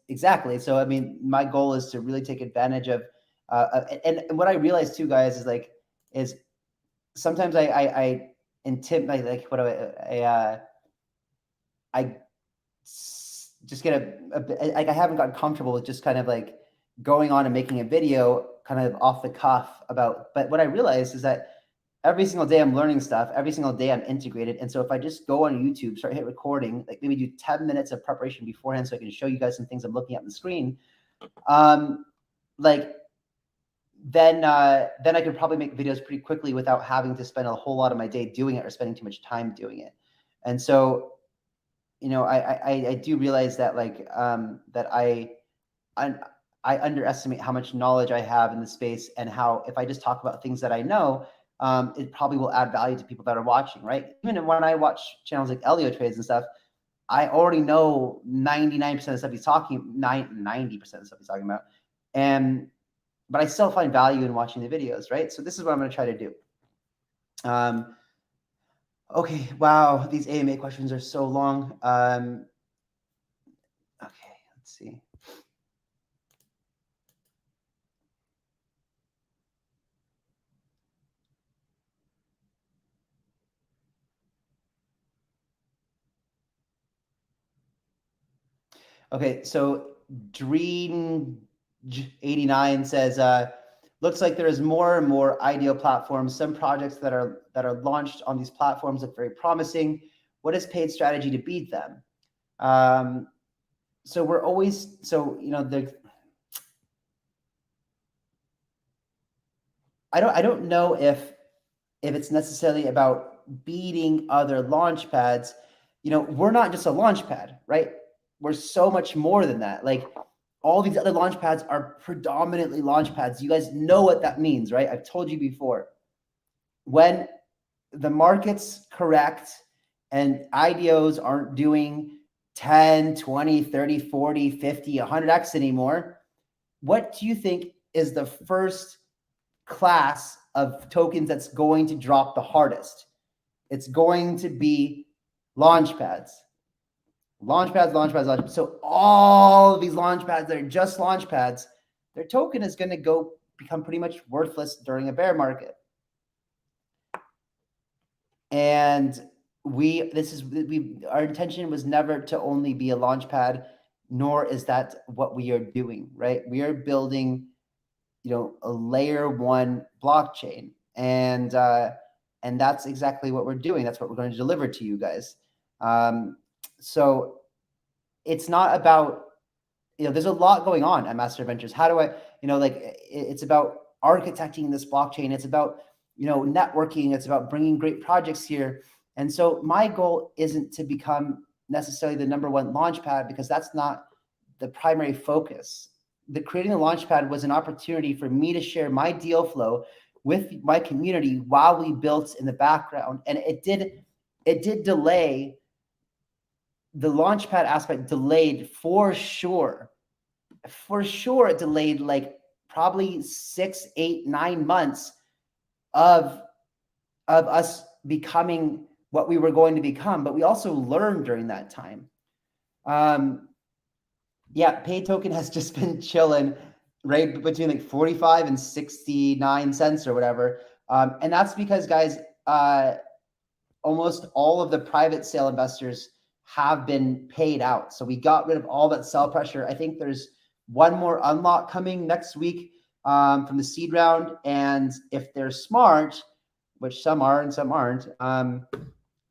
exactly. So I mean, my goal is to really take advantage of, and what I realized too, guys, is sometimes I intimidate, like what do I just get like I haven't gotten comfortable with just kind of like going on and making a video kind of off the cuff about, but what I realized is that every single day I'm learning stuff, every single day I'm integrated. And so if I just go on YouTube, start hit recording, like maybe do 10 minutes of preparation beforehand so I can show you guys some things I'm looking at on the screen, like then I could probably make videos pretty quickly without having to spend a whole lot of my day doing it or spending too much time doing it. And so, you know, I do realize that like that I underestimate how much knowledge I have in the space, and how if I just talk about things that I know, it probably will add value to people that are watching, right? Even when I watch channels like Elio Trades and stuff, I already know 99% of the stuff he's talking, 90% of the stuff he's talking about. But I still find value in watching the videos, right? So this is what I'm going to try to do. Okay, wow, these AMA questions are so long. Okay, let's see. Okay, so Dream89 says, looks like there is more and more ideal platforms. Some projects that are launched on these platforms look very promising. What is paid strategy to beat them? So we're always, so you know, I don't know if it's necessarily about beating other launch pads. You know, we're not just a launch pad, right? We're so much more than that. Like all these other launch pads are predominantly launch pads. You guys know what that means, right? I've told you before. When the market's correct and IDOs aren't doing 10, 20, 30, 40, 50, 100x anymore, what do you think is the first class of tokens that's going to drop the hardest? It's going to be launch pads. Launch pads, launch pads, launch pads. So all of these launch pads that are just launch pads, their token is going to become pretty much worthless during a bear market. And our intention was never to only be a launch pad, nor is that what we are doing, right? We are building, you know, a layer one blockchain, and that's exactly what we're doing. That's what we're going to deliver to you guys. So it's not about, you know, there's a lot going on at Master Ventures. How do I, you know, like it's about architecting this blockchain. It's about, you know, networking. It's about bringing great projects here. And so my goal isn't to become necessarily the number one launch pad, because that's not the primary focus. Creating the launch pad was an opportunity for me to share my deal flow with my community while we built in the background. And it did delay, the launchpad aspect delayed for sure. For sure, it delayed like probably 6, 8, 9 months of us becoming what we were going to become. But we also learned during that time. Yeah, paid token has just been chilling right between like 45 and 69 cents or whatever. And that's because, guys, almost all of the private sale investors have been paid out. So we got rid of all that sell pressure. I think there's one more unlock coming next week from the seed round. And if they're smart, which some are and some aren't,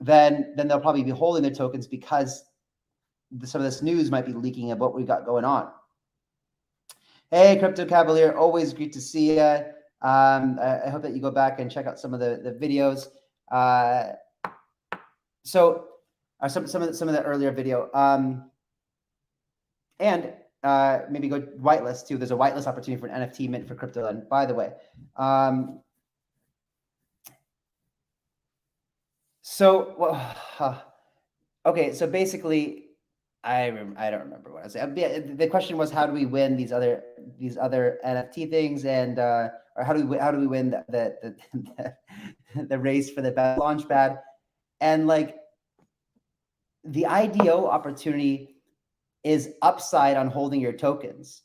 then they'll probably be holding their tokens, because some of this news might be leaking of what we got going on. Hey, Crypto Cavalier, always great to see you. I hope that you go back and check out some of the videos. So some of the earlier video, and maybe go whitelist too. There's a whitelist opportunity for an NFT mint for crypto. And by the way, okay. So basically, I don't remember what I said. The question was, how do we win these other NFT things, and or how do we win the race for the best launchpad? And like, the IDO opportunity is upside on holding your tokens.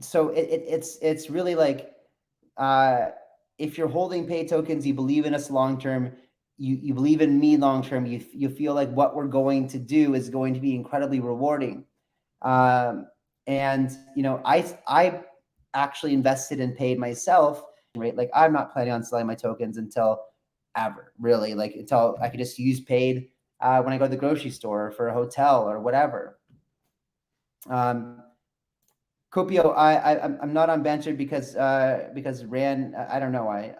So it's really like, if you're holding pay tokens, you believe in us long term, you believe in me long term, you feel like what we're going to do is going to be incredibly rewarding. And I actually invested and paid myself, right? Like, I'm not planning on selling my tokens until ever, really, like until I could just use paid when I go to the grocery store or for a hotel or whatever. Copio, I'm not on Banter because Rand, I don't know why.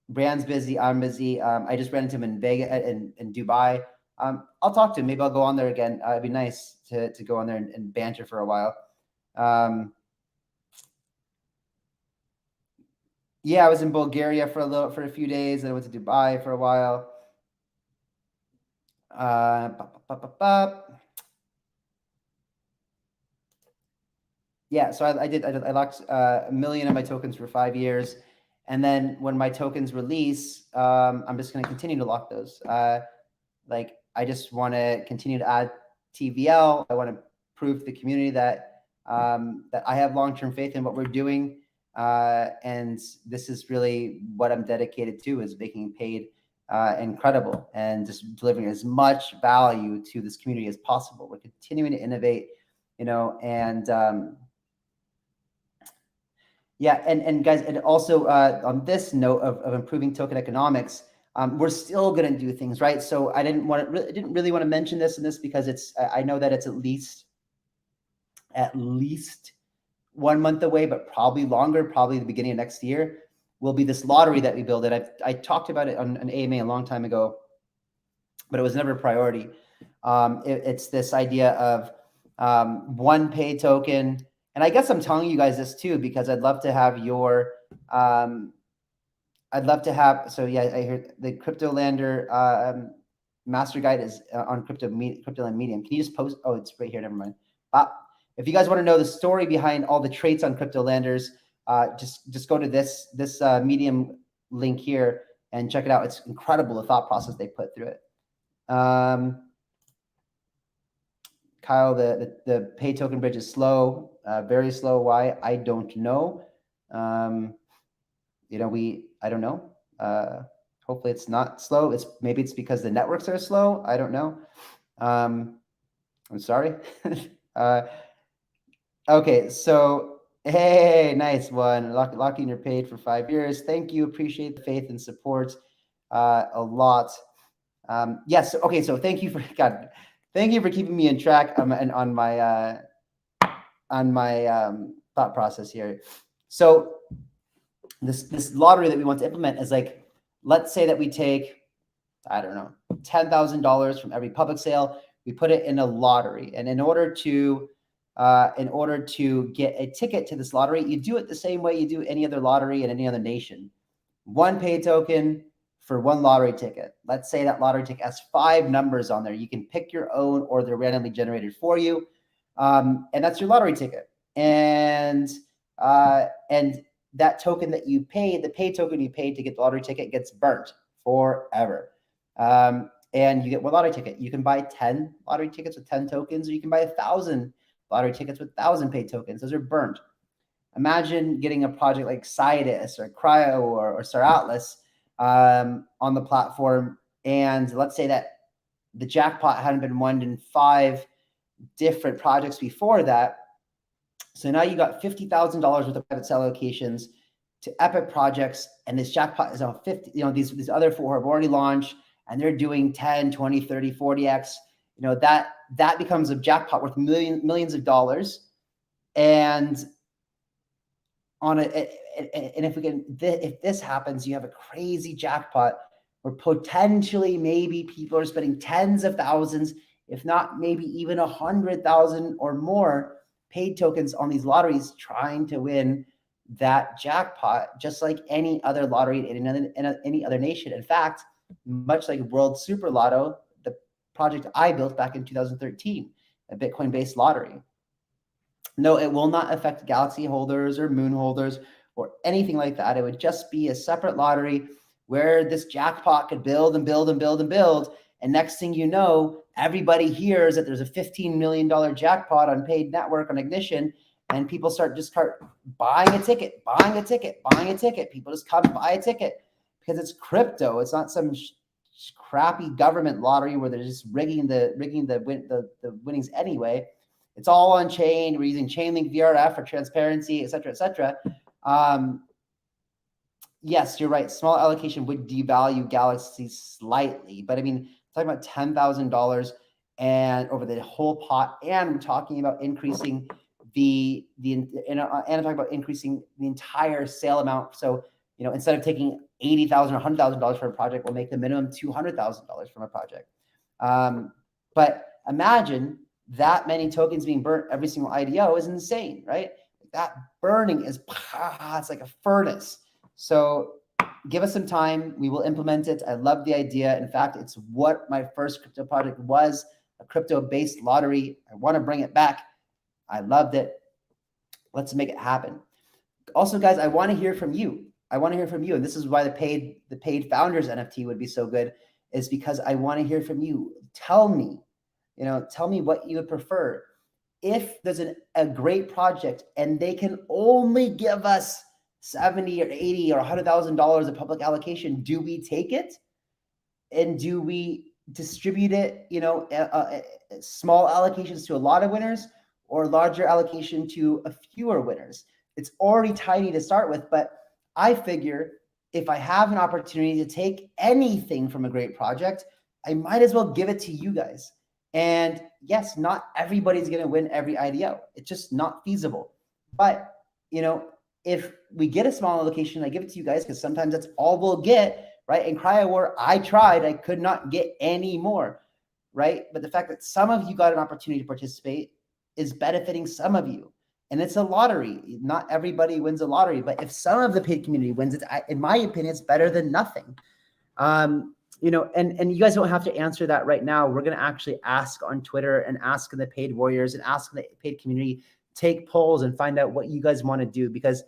Rand's busy, I'm busy. I just ran into him in Vegas, in Dubai. I'll talk to him. Maybe I'll go on there again. It'd be nice to go on there and banter for a while. Yeah, I was in Bulgaria for a few days, and I went to Dubai for a while. Yeah, so I locked 1 million of my tokens for 5 years, and then when my tokens release, I'm just going to continue to lock those. Like, I just want to continue to add TVL. I want to prove to the community that that I have long-term faith in what we're doing, and this is really what I'm dedicated to, is making paid incredible and just delivering as much value to this community as possible. We're continuing to innovate, and yeah, and guys, and also on this note of improving token economics, we're still going to do things right. So I didn't really want to mention this because I know that it's at least 1 month away, but probably longer, probably the beginning of next year, will be this lottery that we build. And I talked about it on an AMA a long time ago, but it was never a priority. It's this idea of one pay token. And I guess I'm telling you guys this too, because I'd love to have your, so yeah, I heard the CryptoLander master guide is on CryptoLand Medium. Can you just post? Oh, it's right here. Never mind. If you guys want to know the story behind all the traits on CryptoLanders, just go to this Medium link here and check it out. It's incredible, the thought process they put through it. Kyle, the pay token bridge is slow, very slow. Why? I don't know. I don't know. Hopefully it's not slow. Maybe it's because the networks are slow. I don't know. I'm sorry. Okay, so hey, nice one. Locking your paid for 5 years. Thank you. Appreciate the faith and support a lot. Yes. Okay. So thank you for keeping me in track and on my thought process here. So this lottery that we want to implement is like, let's say that we take, I don't know, $10,000 from every public sale, we put it in a lottery, and in order to get a ticket to this lottery, you do it the same way you do any other lottery in any other nation. One pay token for one lottery ticket. Let's say that lottery ticket has 5 numbers on there. You can pick your own, or they're randomly generated for you. And that's your lottery ticket. And that token that you paid, the pay token you paid to get the lottery ticket, gets burnt forever. And you get one lottery ticket. You can buy 10 lottery tickets with 10 tokens, or you can buy 1,000 lottery tickets with 1,000 paid tokens. Those are burnt. Imagine getting a project like Sidus or Cryo or Star Atlas on the platform, and let's say that the jackpot hadn't been won in 5 different projects before that. So now you got $50,000 worth of private sale allocations to epic projects, and this jackpot is on 50. These other 4 have already launched, and they're doing 10, 20, 30, 40x. That becomes a jackpot worth millions of dollars. And on it. And if this happens, you have a crazy jackpot where potentially maybe people are spending tens of thousands, if not maybe even 100,000 or more paid tokens on these lotteries trying to win that jackpot, just like any other lottery in any other nation. In fact, much like World Super Lotto, the project I built back in 2013, a Bitcoin-based lottery. No, it will not affect Galaxy holders or Moon holders or anything like that. It would just be a separate lottery where this jackpot could build and build and build and build. And next thing you know, everybody hears that there's a $15 million jackpot on paid network on Ignition, and people start buying a ticket, buying a ticket, buying a ticket. People just come buy a ticket because it's crypto. It's not some crappy government lottery where they're just rigging the winnings anyway. It's all on chain. We're using Chainlink VRF for transparency, et cetera, et cetera. Yes, you're right. Small allocation would devalue Galaxy slightly, but I mean, talking about $10,000 and over the whole pot, and we're talking about increasing and I'm talking about increasing the entire sale amount. So, you know, instead of taking $80,000 or $100,000 for a project, we'll make the minimum $200,000 from a project. But imagine that many tokens being burnt every single IDO is insane, right? That burning is, it's like a furnace. So give us some time. We will implement it. I love the idea. In fact, it's what my first crypto project was, a crypto-based lottery. I want to bring it back. I loved it. Let's make it happen. Also, guys, I want to hear from you. I want to hear from you. And this is why the paid founders NFT would be so good, is because I want to hear from you. Tell me what you would prefer. If there's a great project and they can only give us 70 or 80 or $100,000 of public allocation, do we take it? And do we distribute it, small allocations to a lot of winners or larger allocation to a fewer winners? It's already tiny to start with, but I figure if I have an opportunity to take anything from a great project, I might as well give it to you guys. And yes, not everybody's going to win every IDO. It's just not feasible. But, if we get a small allocation, I give it to you guys because sometimes that's all we'll get, right? In Cryo War, I tried. I could not get any more, right? But the fact that some of you got an opportunity to participate is benefiting some of you. And it's a lottery. Not everybody wins a lottery. But if some of the paid community wins it, in my opinion, it's better than nothing. And you guys don't have to answer that right now. We're going to actually ask on Twitter and ask in the paid warriors and ask in the paid community, take polls and find out what you guys want to do, because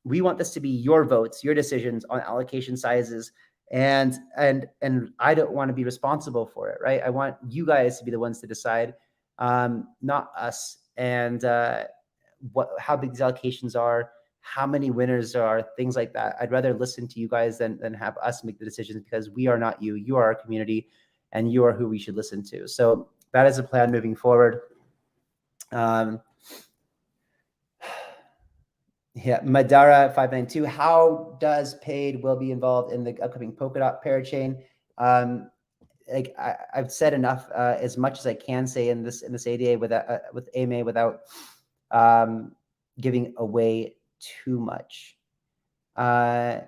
we want this to be your votes, your decisions on allocation sizes. And I don't want to be responsible for it, right? I want you guys to be the ones to decide, not us. And how big these allocations are, how many winners there are, things like that. I'd rather listen to you guys than have us make the decisions, because we are not you. You are our community, and you are who we should listen to. So that is the plan moving forward. Yeah, Madara 592. How does paid will be involved in the upcoming Polkadot parachain? I've said enough, as much as I can say in this ADA with AMA without giving away too much. I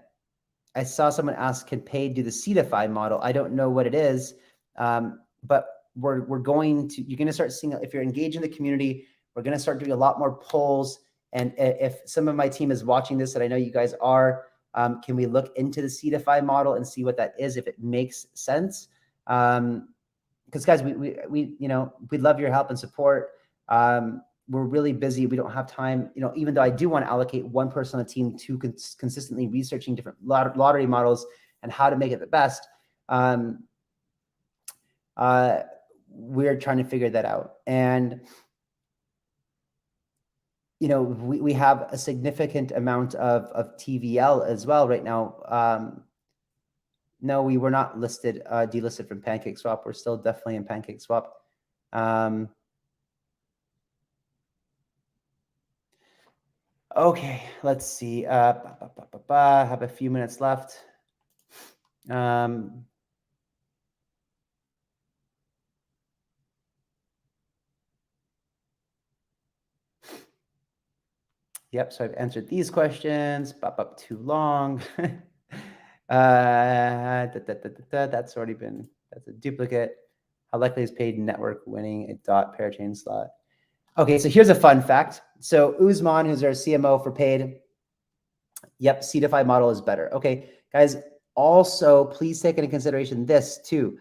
saw someone ask, can paid do the CeDeFi model? I don't know what it is, but you're going to start seeing, if you're engaged in the community, we're going to start doing a lot more polls. And if some of my team is watching this, and I know you guys are, can we look into the CeDeFi model and see what that is, if it makes sense? Because guys, we'd love your help and support. We're really busy. We don't have time, even though I do want to allocate one person on the team to consistently researching different lottery models and how to make it the best. We're trying to figure that out. And we have a significant amount of TVL as well right now. No, we were not delisted from PancakeSwap. We're still definitely in PancakeSwap. Okay, let's see. Have a few minutes left. Yep, so I've answered these questions. Up too long. That's already been, that's a duplicate. How likely is paid network winning a dot parachain slot? Okay, so here's a fun fact. So Usman, who's our CMO for paid, yep, C-DeFi model is better. Okay, guys, also please take into consideration this too.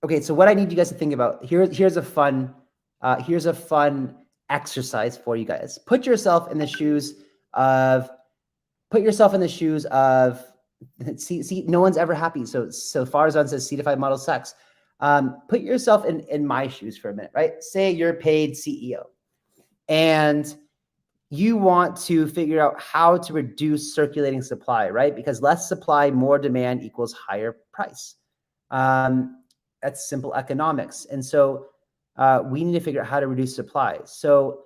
Okay, so what I need you guys to think about, here's a fun exercise for you guys. Put yourself in the shoes of, see, no one's ever happy. So Farzan says C-DeFi model sucks. Put yourself in my shoes for a minute, right? Say you're a paid CEO and you want to figure out how to reduce circulating supply, right? Because less supply, more demand equals higher price. That's simple economics. And so we need to figure out how to reduce supply. So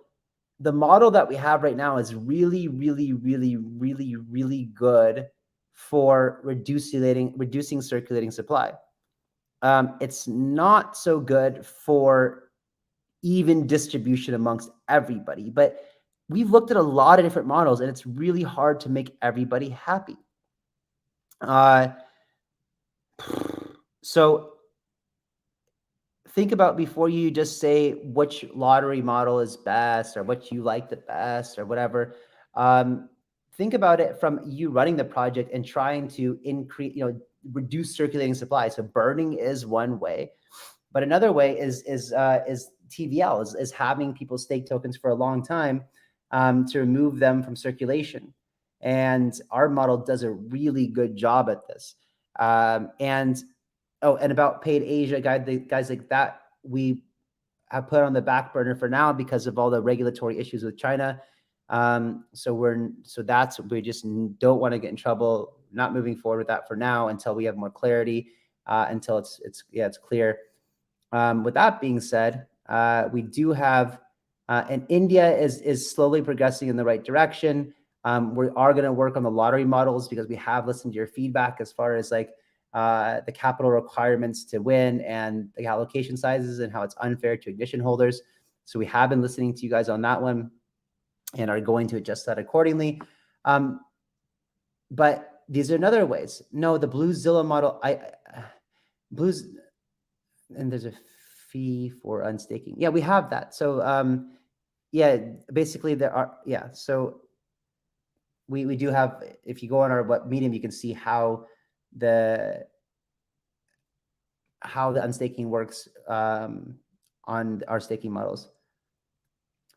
the model that we have right now is really, really, really, really, really good for reducing circulating supply. It's not so good for even distribution amongst everybody, but we've looked at a lot of different models and it's really hard to make everybody happy. So think about before you just say which lottery model is best or what you like the best or whatever. Think about it from you running the project and trying to reduce circulating supply. So burning is one way, but another way is TVL, is having people stake tokens for a long time to remove them from circulation. And our model does a really good job at this. And about paid Asia, guys like that, we have put on the back burner for now because of all the regulatory issues with China. So we just don't want to get in trouble. Not moving forward with that for now until we have more clarity, until it's clear. With that being said, we do have, and India is slowly progressing in the right direction. We are going to work on the lottery models because we have listened to your feedback as far as like the capital requirements to win and the allocation sizes and how it's unfair to ignition holders. So we have been listening to you guys on that one and are going to adjust that accordingly. But these are another ways. No, the Blue Zilla model, Blue's, and there's a fee for unstaking. Yeah, we have that. So yeah, basically there are, yeah. So we do have, if you go on our Medium, you can see how the unstaking works on our staking models.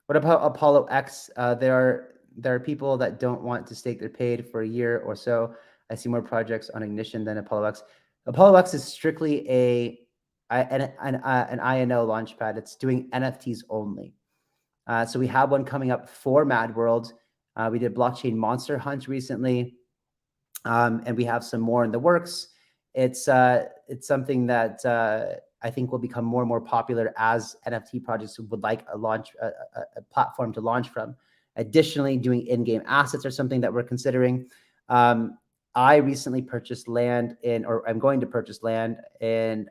What about Apollo X? There are people that don't want to stake their paid for a year or so. I see more projects on Ignition than Apollo X. Apollo X is strictly an INO launchpad. It's doing NFTs only. So we have one coming up for Mad World. We did Blockchain Monster Hunt recently, and we have some more in the works. It's something that I think will become more and more popular as NFT projects would like a platform to launch from. Additionally, doing in-game assets are something that we're considering. I recently purchased land I'm going to purchase land in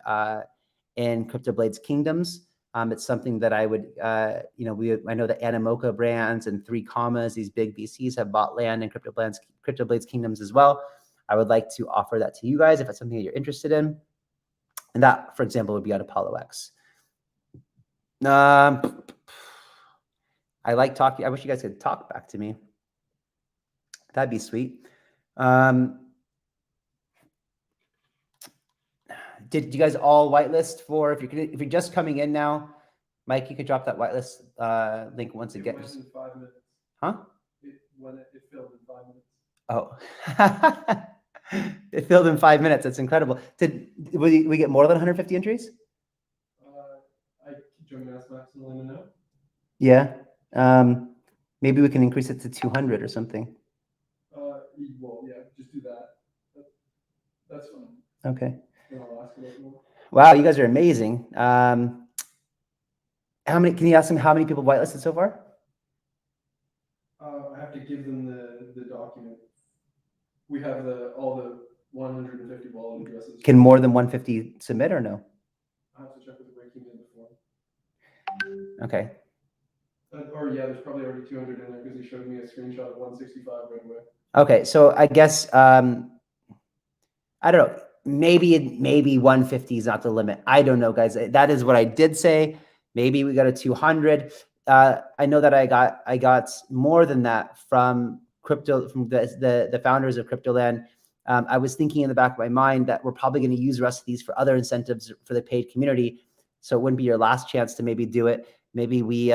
CryptoBlade's Kingdoms. It's something that I would, I know the Animoca brands and 3 Commas, these big VCs have bought land in CryptoBlade's Kingdoms as well. I would like to offer that to you guys if it's something that you're interested in. And that, for example, would be on Apollo X. I like talking. I wish you guys could talk back to me. That'd be sweet. Did you guys all whitelist for, if you're just coming in now, Mike, you could drop that whitelist link once again. It went in 5 minutes. Huh? It filled in 5 minutes. Oh. It filled in 5 minutes. That's incredible. Did we get more than 150 entries? I can ask Max and let him know. Yeah. Maybe we can increase it to 200 or something. Well, yeah, just do that. That's fine. Okay. Then I'll ask a little more. Wow, you guys are amazing. Can you ask them how many people whitelisted so far? I have to give them the document. We have all the 150 wallet addresses. Can more than 150 submit or no? I have to check with the breaking in the form. Okay. Or yeah, there's probably already 200 in there because he showed me a screenshot of 165 right away. Okay, so I guess I don't know. Maybe 150 is not the limit. I don't know, guys. That is what I did say. Maybe we got a 200. I know that I got more than that from the founders of CryptoLand. I was thinking in the back of my mind that we're probably going to use the rest of these for other incentives for the paid community. So it wouldn't be your last chance to maybe do it. Maybe we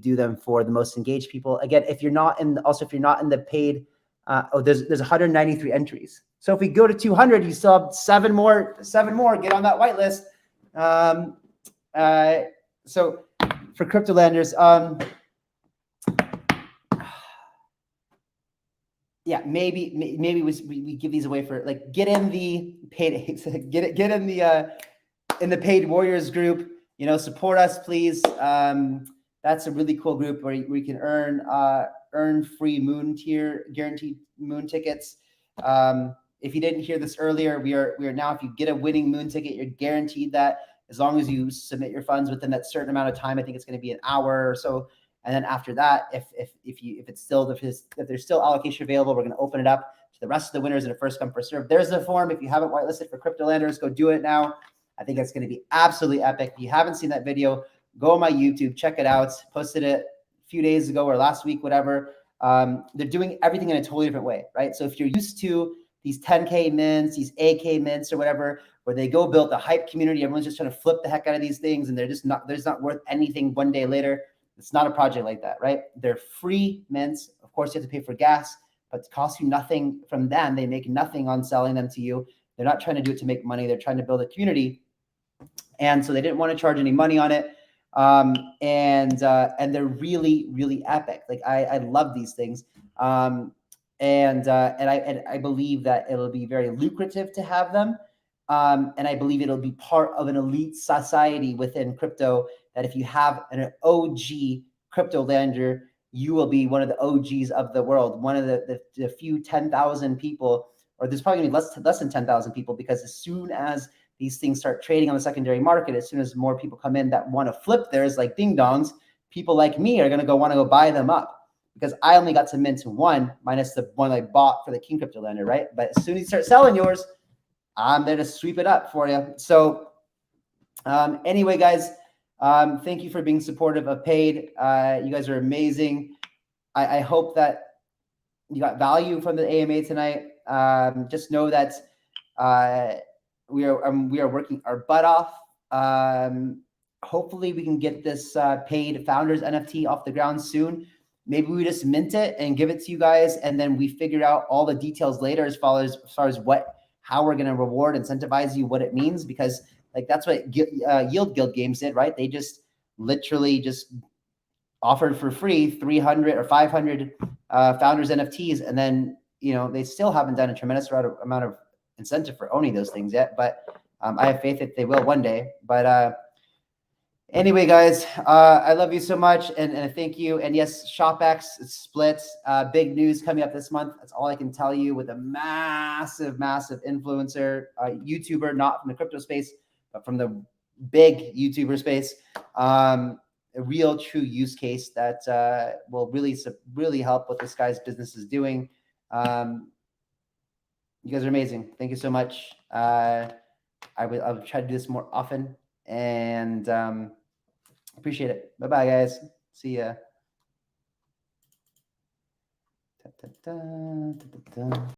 do them for the most engaged people. Again, if you're not in the paid, there's 193 entries. So if we go to 200, you still have seven more. Get on that whitelist. So for CryptoLanders, yeah, maybe we give these away for like get in the paid get in the paid warriors group. You know, support us, please. That's a really cool group where we can earn free moon tier guaranteed moon tickets. If you didn't hear this earlier, we are now, if you get a winning moon ticket, you're guaranteed that as long as you submit your funds within that certain amount of time. I think it's going to be an hour or so. And then after that, if there's still allocation available, we're going to open it up to the rest of the winners in a first come first serve. There's the form. If you haven't whitelisted for CryptoLanders, go do it now. I think it's going to be absolutely epic. If you haven't seen that video, go on my YouTube, check it out. Posted it a few days ago or last week, whatever. They're doing everything in a totally different way, right? So if you're used to these 10K mints, these AK mints or whatever, where they go build the hype community, everyone's just trying to flip the heck out of these things and they're not worth anything one day later. It's not a project like that, right? They're free mints. Of course, you have to pay for gas, but it costs you nothing from them. They make nothing on selling them to you. They're not trying to do it to make money. They're trying to build a community. And so they didn't want to charge any money on it. And they're really, really epic. Like I love these things. And I believe that it'll be very lucrative to have them. And I believe it'll be part of an elite society within crypto, that if you have an OG crypto lander, you will be one of the OGs of the world, one of the few 10,000 people, or there's probably going to be less than 10,000 people, because as soon as these things start trading on the secondary market, as soon as more people come in that want to flip theirs like ding dongs, people like me are going to want to go buy them up, because I only got to mint one minus the one I bought for the King Crypto Lander, right? But as soon as you start selling yours, I'm there to sweep it up for you. So anyway, guys, thank you for being supportive of Paid. You guys are amazing. I hope that you got value from the AMA tonight. Just know that we are working our butt off. Hopefully we can get this Paid Founders NFT off the ground soon. Maybe we just mint it and give it to you guys, and then we figure out all the details later as far as how we're going to reward, incentivize you, what it means, because like that's what Yield Guild Games did, right? They just literally just offered for free 300 or 500 founders NFTs, and then they still haven't done a tremendous amount of incentive for owning those things yet, but I have faith that they will one day. But anyway, guys, I love you so much, and thank you. And yes, ShopX is split. Big news coming up this month. That's all I can tell you, with a massive influencer, YouTuber, not from the crypto space, but from the big YouTuber space. A real true use case that will really help what this guy's business is doing. You guys are amazing. Thank you so much. I'll try to do this more often, and appreciate it. Bye-bye, guys. See ya.